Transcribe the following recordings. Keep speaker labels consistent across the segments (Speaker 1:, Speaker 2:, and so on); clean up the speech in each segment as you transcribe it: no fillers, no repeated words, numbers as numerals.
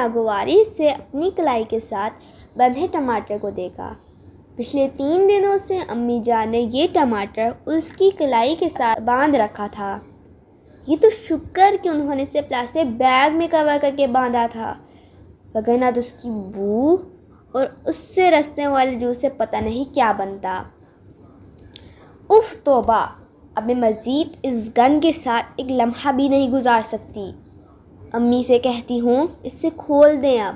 Speaker 1: ناگواری سے اپنی کلائی کے ساتھ بندھے ٹماٹر کو دیکھا۔ پچھلے 3 دنوں سے امی جان نے یہ ٹماٹر اس کی کلائی کے ساتھ باندھ رکھا تھا۔ یہ تو شکر کہ انہوں نے اسے پلاسٹک بیگ میں کور کر کے باندھا تھا، وگرنہ تو اس کی بو اور اس سے رسنے والے جوس سے پتہ نہیں کیا بنتا۔ اف توبہ! اب میں مزید اس گند کے ساتھ ایک لمحہ بھی نہیں گزار سکتی۔ امی سے کہتی ہوں اس سے کھول دیں اب۔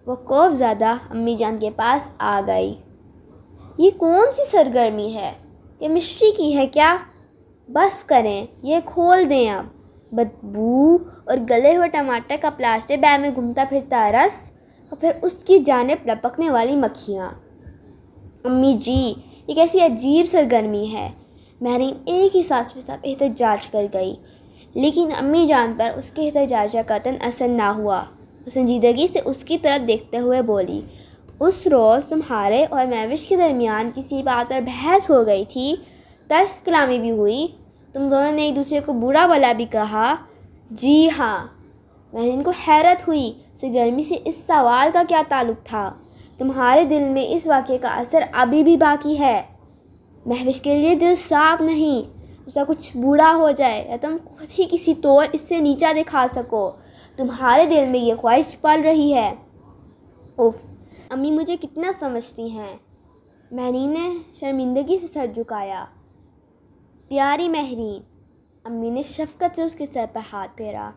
Speaker 1: وہ خوف زدہ امی جان کے پاس آ گئی۔ یہ کون سی سرگرمی ہے؟ کیمسٹری کی ہے کیا؟ بس کریں، یہ کھول دیں اب۔ بدبو اور گلے ہوئے ٹماٹر کا پلاسٹک بیگ میں گھومتا پھرتا رس اور پھر اس کی جانب لپکنے والی مکھیاں۔ امی جی، یہ کیسی عجیب سرگرمی ہے۔ مہرین ایک ہی سانس میں سب احتجاج کر گئی، لیکن امی جان پر اس کے احتجاج کا قطعاً اثر نہ ہوا۔ وہ سنجیدگی سے اس کی طرف دیکھتے ہوئے بولی، اس روز تمہارے اور مہوش کے درمیان کسی بات پر بحث ہو گئی تھی، تلخ کلامی بھی ہوئی، تم دونوں نے ایک دوسرے کو برا بھلا بھی کہا۔ جی ہاں۔ مہرین کو حیرت ہوئی، سرگرمی سے اس سوال کا کیا تعلق تھا؟ تمہارے دل میں اس واقعے کا اثر ابھی بھی باقی ہے۔ مہوش کے لیے دل صاف نہیں، اس کا کچھ بوڑھا ہو جائے یا تم خود ہی کسی طور اس سے نیچا دکھا سکو، تمہارے دل میں یہ خواہش پل رہی ہے۔ اف، امی مجھے کتنا سمجھتی ہیں۔ مہرین نے شرمندگی سے سر جھکایا۔ پیاری مہرین، امی نے شفقت سے اس کے سر پر ہاتھ پھیرا،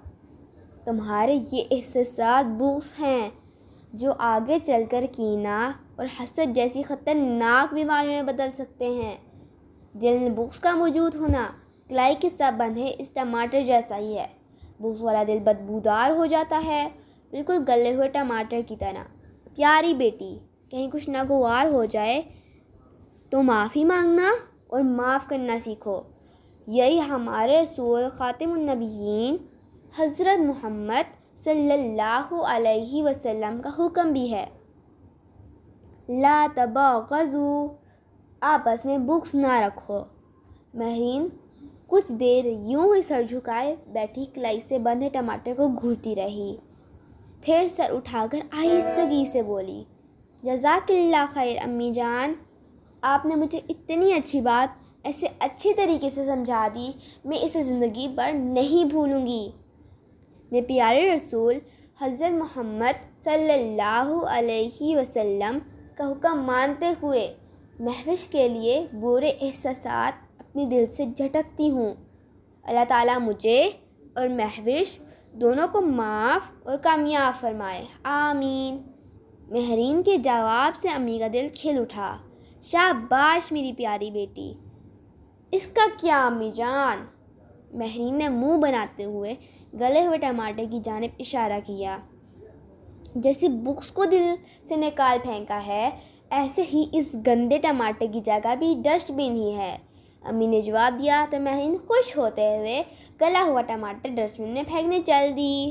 Speaker 1: تمہارے یہ احساسات بغض ہیں جو آگے چل کر کینہ اور حسد جیسی خطرناک بیماریوں میں بدل سکتے ہیں۔ دل میں بغض کا موجود ہونا کلائی کے ساتھ بندھے اس ٹماٹر جیسا ہی ہے۔ بغض والا دل بدبودار ہو جاتا ہے، بالکل گلے ہوئے ٹماٹر کی طرح۔ پیاری بیٹی، کہیں کچھ ناگوار ہو جائے تو معافی مانگنا اور معاف کرنا سیکھو۔ یہی ہمارے رسول خاتم النبیین حضرت محمد صلی اللہ علیہ وسلم کا حکم بھی ہے۔ لا تباغضوا، آپس میں بغض نہ رکھو۔ مہرین کچھ دیر یوں ہی سر جھکائے بیٹھی کلائی سے بندھے ٹماٹر کو گھورتی رہی، پھر سر اٹھا کر آہستگی سے بولی، جزاک اللہ خیر امی جان، آپ نے مجھے اتنی اچھی بات ایسے اچھی طریقے سے سمجھا دی، میں اسے زندگی بھر نہیں بھولوں گی۔ میں پیارے رسول حضرت محمد صلی اللہ علیہ وسلم کا حکم مانتے ہوئے مہوش کے لیے برے احساسات اپنے دل سے جھٹکتی ہوں۔ اللہ تعالیٰ مجھے اور مہوش دونوں کو معاف اور کامیاب فرمائے، آمین۔ مہرین کے جواب سے امی کا دل کھل اٹھا۔ شاباش میری پیاری بیٹی۔ اس کا کیا امی جان؟ مہرین نے منہ بناتے ہوئے گلے ہوئے ٹماٹر کی جانب اشارہ کیا۔ جیسے بغض کو دل سے نکال پھینکا ہے، ایسے ہی اس گندے ٹماٹر کی جگہ بھی ڈسٹ بن ہی ہے۔ امی نے جواب دیا تو مہرین خوش ہوتے ہوئے گلا ہوا ٹماٹر ڈسٹ بن میں پھینکنے چل دی۔